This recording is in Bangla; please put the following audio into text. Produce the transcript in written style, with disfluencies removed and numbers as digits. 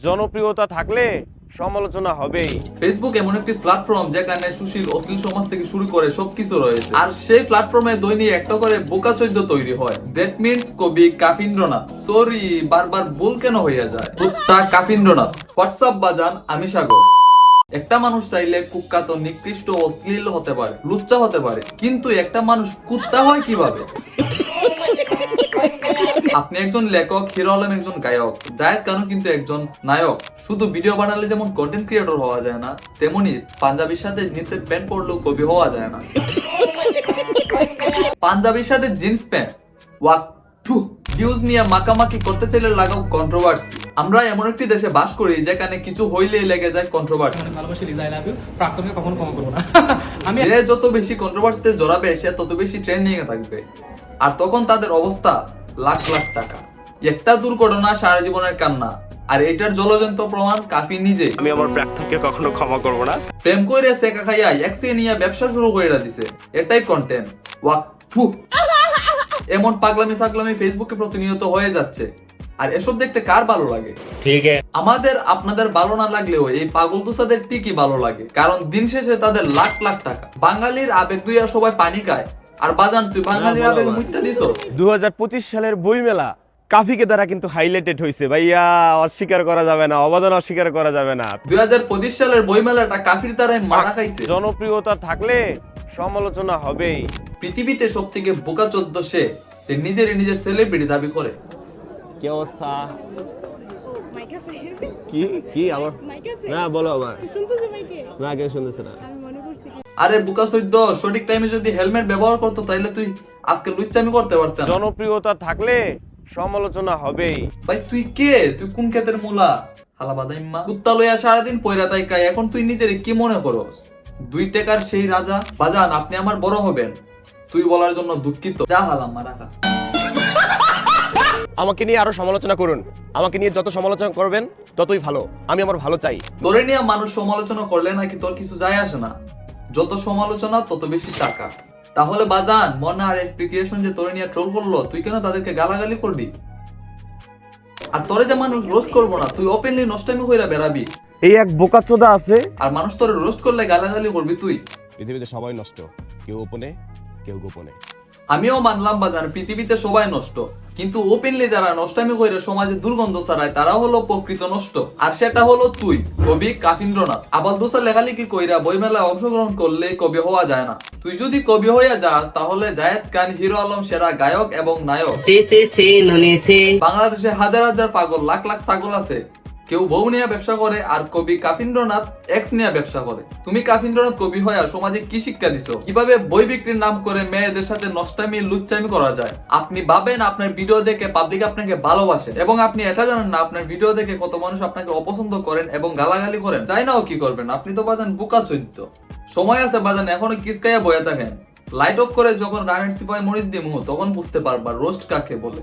জনপ্রিয়তা থাকলে সমালোচনা হবেই। ফেসবুক এমন একটি প্ল্যাটফর্ম যেখানে সুশীল অশ্লীল সমাজ থেকে শুরু করে সবকিছু রয়েছে, আর সেই প্ল্যাটফর্মে দৈনিক একটা করে বোকা চৈদ্য তৈরি হয়। দ্যাট মিন্স কবি কাফিন্দ্রনাথ, সরি বারবার ভুল কেন হইয়া যায়, কুত্তা কাফিন্দ্রনাথ। হোয়াটসঅ্যাপ বাজান, আমি সাগর। একটা মানুষ চাইলে কুখ্যাত, নিকৃষ্ট, অশ্লীল হতে পারে, লুচ্চা হতে পারে, কিন্তু একটা মানুষ কুত্তা হয় কিভাবে? আপনি একজন লেখক, হিরো আলম একজন গায়ক, জায়েদ খানও কিন্তু একজন নায়ক। শুধু ভিডিও বানালে যেমন কন্টেন্ট ক্রিয়েটর হওয়া যায় না, তেমনি পাঞ্জাবির সাথে জিন্সের প্যান্ট পরলেও কবি হওয়া যায় না। পাঞ্জাবির সাথে জিন্স প্যান্ট, ওয়াক টু ভিউজ নিয়ে মাকামাকি করতে চাইলে লাগাও কন্ট্রোভার্সি। আমরা এমন একটি দেশে বাস করি যেখানে কিছু হইলেই লেগে যায় কন্ট্রোভার্সি। যে যত বেশি কন্ট্রোভার্সিতে জড়াবে সে তত বেশি ট্রেন্ডিং এ থাকবে, আর তখন তাদের অবস্থা লাখ লাখ টাকা। একটা দুর্ঘটনা সারা জীবনের কান্না, আর এটার জলজন্ত প্রমাণ কাফি নিজে। আমি আমার প্রাক্তনকে কখনো ক্ষমা করব না। প্রেম কইরে সেকা খাইয়া এক্সে নিয়ে ব্যবসা শুরু কইরা দিছে, এটাই কন্টেন্ট। ওয়াক থু। এমন পাগলামি সাগলামি ফেসবুকে প্রতিনিয়ত হয়ে যাচ্ছে, আর এসব দেখতে কার ভালো লাগে? ঠিক আছে, আমাদের আপনাদের ভালো না লাগলেও এই পাগল দোসাদের ঠিকই ভালো লাগে, কারণ দিন শেষে তাদের লাখ লাখ টাকা। বাঙালির আবেগ দুইয়া সবাই পানি খায়, আর বাজান তুই বাঙালির আবেগ মুইতা দিছস। 2025 সালের বইমেলা কাফিকে দ্বারা কিন্তু হাইলাইটেড হয়েছে ভাইয়া, অস্বীকার করা যাবে না, অবদান অস্বীকার করা যাবে না। 2025 সালের বইমেলাটা কাফির দ্বারাই মারা খাইছে। জনপ্রিয়তা থাকলে সমালোচনা হবেই। পৃথিবীতে সব থেকে বোকা চোদ্দ সে নিজের সেলিব্রিটি দাবি করে। কি অবস্থা? কি কি আমার না বলো, আবার না কেউ শুনতেছে না। আরে বোকা চোদ্দ, সঠিক টাইমে যদি হেলমেট ব্যবহার করতো তাহলে তুই আজকে লুচ্চামি করতে পারতেন। জনপ্রিয়তা থাকলে সমালোচনা হবেই। ভাই তুই কে? তুই কোন ক্ষেতের মূলা? হালা বাদাইম্মা কুত্তা লইয়া সারাদিন পয়রা তাই কাই, এখন তুই নিজের কি মনে করস? 2 টাকার সেই রাজা। বাজান আপনি আমার বড় হবেন, তুই বলার জন্য দুঃখিত। যা হালাম মারাকা। আমাকে নিয়ে আরো সমালোচনা করুন, আমাকে নিয়ে যত সমালোচনা করবেন ততই ভালো, আমি আমার ভালো চাই। তোরে নিয়ে মানুষ সমালোচনা করলে নাকি তোর কিছু যায় আসে না, যত সমালোচনা তত বেশি টাকা। তাহলে বাজান মনে আর এক্সপ্লিকেশন যে তোরে নিয়ে ট্রোল করলো, তুই কেন তাদেরকে গালাগালি করবি? আর তোরে যে মানুষ রোস্ট করবো না, তুই ওপেনলি নষ্টামি কইরা বেরাবি। এই এক বোকাচোদা আছে, আর মানুষ তোরে রোস্ট করলে গালাগালি করবি তুই। পৃথিবীতে সবাই নষ্ট, কেউ গোপনে কেউ গোপনে। আমিও মানলাম বাজান পৃথিবীতে সবাই নষ্ট, কিন্তু ওপেনলি যারা নষ্টামি কইরা সমাজে দুর্গন্ধ ছড়ায় তারা হলো প্রকৃত নষ্ট, আর সেটা হলো তুই, কবি কাফিন্দ্রনাথ। আবার দোষা লেখালেখি কইরা বইমেলায় অংশগ্রহণ করলে কবি হওয়া যায় না। তুই যদি কবি হইয়া যাস তাহলে জায়েদ খান, হিরো আলম সেরা গায়ক এবং নায়ক। বাংলাদেশে হাজার হাজার পাগল, লাখ লাখ ছাগল আছে। কেউ বউ নিয়ে ব্যবসা করে, আর কবি কাফিন্দ্রনাথ এক্স নিয়ে ব্যবসা করে। তুমি কাফিন্দ্রনাথ কবি হয়ে সমাজে কি শিক্ষা দিছো? কিভাবে বই বিক্রির নাম করে মেয়েদের সাথে নষ্টামি লুচ্চামি করা যায়? আপনি ভাবেন আপনার ভিডিও দেখে পাবলিক আপনাকে ভালোবাসে, এবং আপনি এটা জানেন না আপনার ভিডিও দেখে কত মানুষ আপনাকে অপছন্দ করেন এবং গালাগালি করেন। যাই নাও কি করবেন, আপনি তো বাজান বোকা চৈদ্য। সময় আছে বাজান, এখনো কিসকাইয়া বয়ে থাকেন। লাইট অফ করে যখন রানের সিপাই মরিচ দিমু তখন বুঝতে পারবা রোস্ট কাকে বলে।